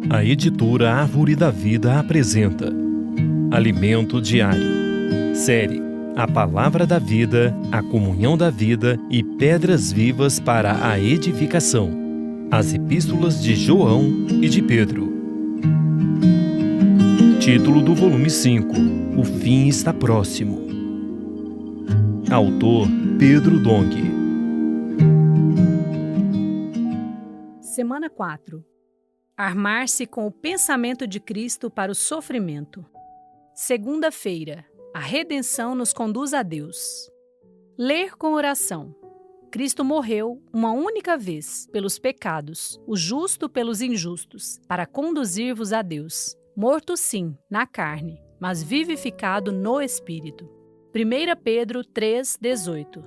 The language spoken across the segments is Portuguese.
A editora Árvore da Vida apresenta Alimento Diário. Série A Palavra da Vida, a Comunhão da Vida e Pedras Vivas para a Edificação. As Epístolas de João e de Pedro. Título do volume 5: O fim está próximo. Autor Pedro Dong. Semana 4. Armar-se com o pensamento de Cristo para o sofrimento. Segunda-feira. A redenção nos conduz a Deus. Ler com oração. Cristo morreu uma única vez pelos pecados, o justo pelos injustos, para conduzir-vos a Deus. Morto sim, na carne, mas vivificado no Espírito. 1 Pedro 3,18.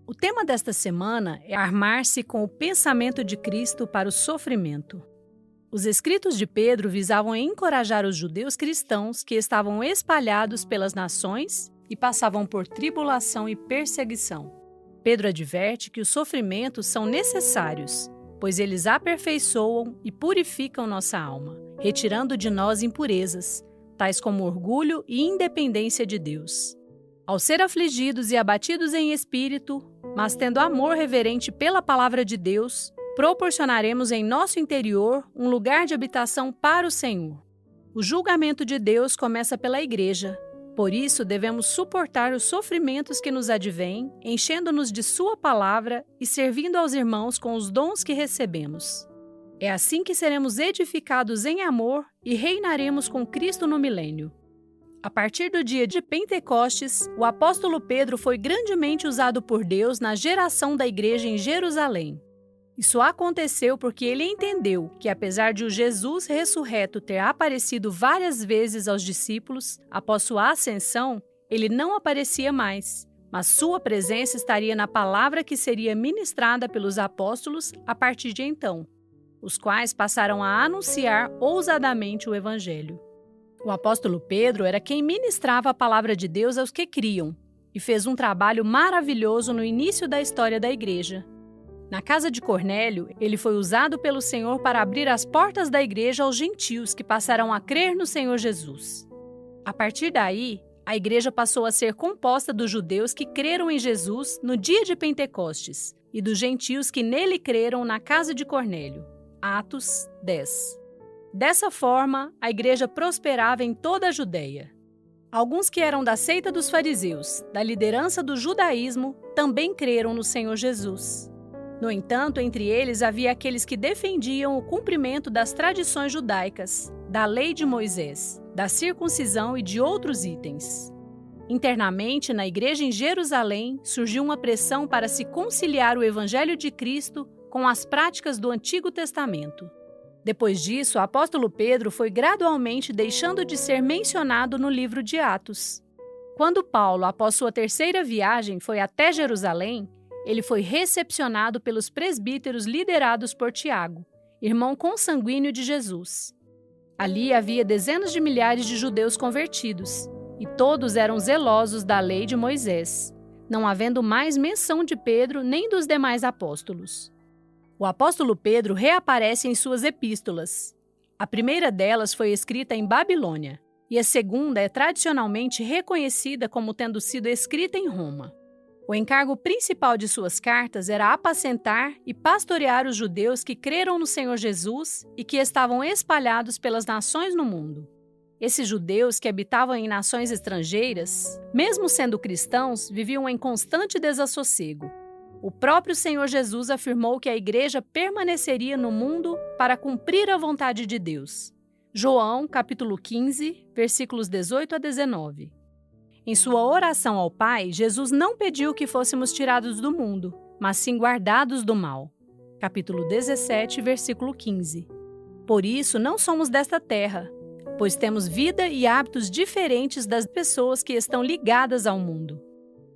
O tema desta semana é armar-se com o pensamento de Cristo para o sofrimento. Os escritos de Pedro visavam encorajar os judeus cristãos que estavam espalhados pelas nações e passavam por tribulação e perseguição. Pedro adverte que os sofrimentos são necessários, pois eles aperfeiçoam e purificam nossa alma, retirando de nós impurezas, tais como orgulho e independência de Deus. Ao ser afligidos e abatidos em espírito, mas tendo amor reverente pela palavra de Deus, proporcionaremos em nosso interior um lugar de habitação para o Senhor. O julgamento de Deus começa pela igreja, por isso devemos suportar os sofrimentos que nos advêm, enchendo-nos de sua palavra e servindo aos irmãos com os dons que recebemos. É assim que seremos edificados em amor e reinaremos com Cristo no milênio. A partir do dia de Pentecostes, o apóstolo Pedro foi grandemente usado por Deus na geração da igreja em Jerusalém. Isso aconteceu porque ele entendeu que, apesar de o Jesus ressurreto ter aparecido várias vezes aos discípulos, após sua ascensão, ele não aparecia mais, mas sua presença estaria na palavra que seria ministrada pelos apóstolos a partir de então, os quais passaram a anunciar ousadamente o Evangelho. O apóstolo Pedro era quem ministrava a palavra de Deus aos que criam e fez um trabalho maravilhoso no início da história da igreja. Na casa de Cornélio, ele foi usado pelo Senhor para abrir as portas da igreja aos gentios que passaram a crer no Senhor Jesus. A partir daí, a igreja passou a ser composta dos judeus que creram em Jesus no dia de Pentecostes e dos gentios que nele creram na casa de Cornélio. Atos 10. Dessa forma, a igreja prosperava em toda a Judéia. Alguns que eram da seita dos fariseus, da liderança do judaísmo, também creram no Senhor Jesus. No entanto, entre eles havia aqueles que defendiam o cumprimento das tradições judaicas, da lei de Moisés, da circuncisão e de outros itens. Internamente, na igreja em Jerusalém, surgiu uma pressão para se conciliar o Evangelho de Cristo com as práticas do Antigo Testamento. Depois disso, o apóstolo Pedro foi gradualmente deixando de ser mencionado no livro de Atos. Quando Paulo, após sua terceira viagem, foi até Jerusalém, ele foi recepcionado pelos presbíteros liderados por Tiago, irmão consanguíneo de Jesus. Ali havia dezenas de milhares de judeus convertidos, e todos eram zelosos da lei de Moisés, não havendo mais menção de Pedro nem dos demais apóstolos. O apóstolo Pedro reaparece em suas epístolas. A primeira delas foi escrita em Babilônia, e a segunda é tradicionalmente reconhecida como tendo sido escrita em Roma. O encargo principal de suas cartas era apacentar e pastorear os judeus que creram no Senhor Jesus e que estavam espalhados pelas nações no mundo. Esses judeus que habitavam em nações estrangeiras, mesmo sendo cristãos, viviam em constante desassossego. O próprio Senhor Jesus afirmou que a igreja permaneceria no mundo para cumprir a vontade de Deus. João, capítulo 15, versículos 18 a 19. Em sua oração ao Pai, Jesus não pediu que fôssemos tirados do mundo, mas sim guardados do mal. Capítulo 17, versículo 15. Por isso, não somos desta terra, pois temos vida e hábitos diferentes das pessoas que estão ligadas ao mundo.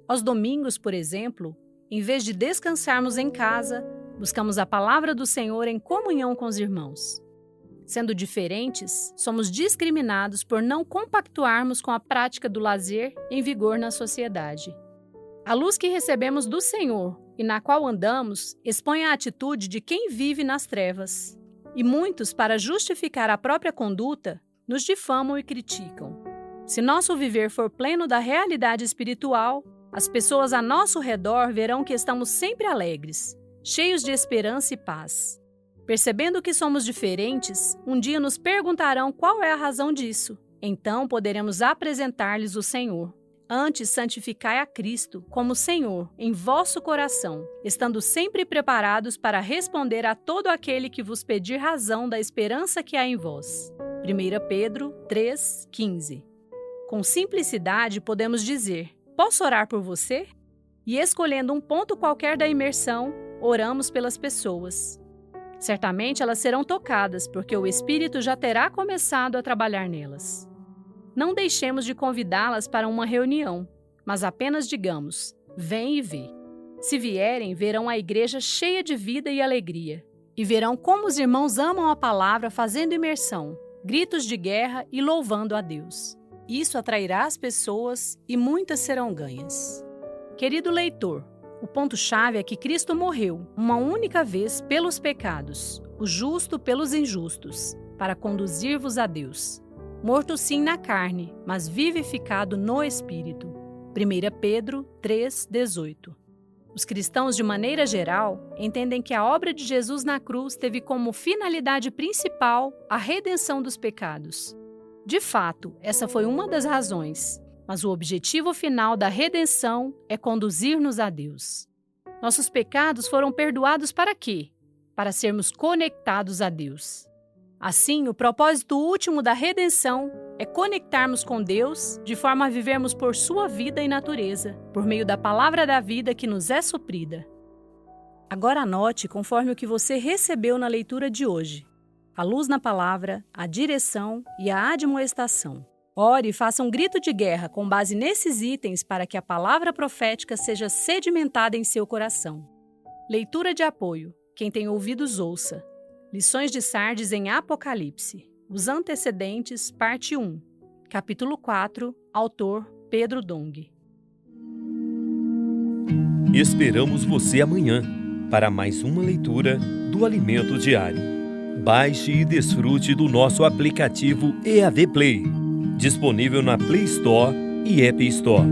Aos domingos, por exemplo, em vez de descansarmos em casa, buscamos a palavra do Senhor em comunhão com os irmãos. Sendo diferentes, somos discriminados por não compactuarmos com a prática do lazer em vigor na sociedade. A luz que recebemos do Senhor e na qual andamos expõe a atitude de quem vive nas trevas. E muitos, para justificar a própria conduta, nos difamam e criticam. Se nosso viver for pleno da realidade espiritual, as pessoas a nosso redor verão que estamos sempre alegres, cheios de esperança e paz. Percebendo que somos diferentes, um dia nos perguntarão qual é a razão disso. Então poderemos apresentar-lhes o Senhor. Antes, santificai a Cristo como Senhor em vosso coração, estando sempre preparados para responder a todo aquele que vos pedir razão da esperança que há em vós. 1 Pedro 3,15. Com simplicidade podemos dizer: posso orar por você? E escolhendo um ponto qualquer da imersão, oramos pelas pessoas. Certamente elas serão tocadas, porque o Espírito já terá começado a trabalhar nelas. Não deixemos de convidá-las para uma reunião, mas apenas digamos: vem e vê. Se vierem, verão a igreja cheia de vida e alegria. E verão como os irmãos amam a palavra fazendo imersão, gritos de guerra e louvando a Deus. Isso atrairá as pessoas e muitas serão ganhas. Querido leitor, o ponto-chave é que Cristo morreu uma única vez pelos pecados, o justo pelos injustos, para conduzir-vos a Deus. Morto sim na carne, mas vivificado no Espírito. 1 Pedro 3,18. Os cristãos, de maneira geral, entendem que a obra de Jesus na cruz teve como finalidade principal a redenção dos pecados. De fato, essa foi uma das razões, mas o objetivo final da redenção é conduzir-nos a Deus. Nossos pecados foram perdoados para quê? Para sermos conectados a Deus. Assim, o propósito último da redenção é conectarmos com Deus de forma a vivermos por sua vida e natureza, por meio da palavra da vida que nos é suprida. Agora anote conforme o que você recebeu na leitura de hoje: a luz na palavra, a direção e a admoestação. Ore e faça um grito de guerra com base nesses itens para que a palavra profética seja sedimentada em seu coração. Leitura de apoio. Quem tem ouvidos, ouça. Lições de Sardes em Apocalipse. Os antecedentes, parte 1. Capítulo 4. Autor Pedro Dong. Esperamos você amanhã para mais uma leitura do Alimento Diário. Baixe e desfrute do nosso aplicativo EAD Play, disponível na Play Store e App Store.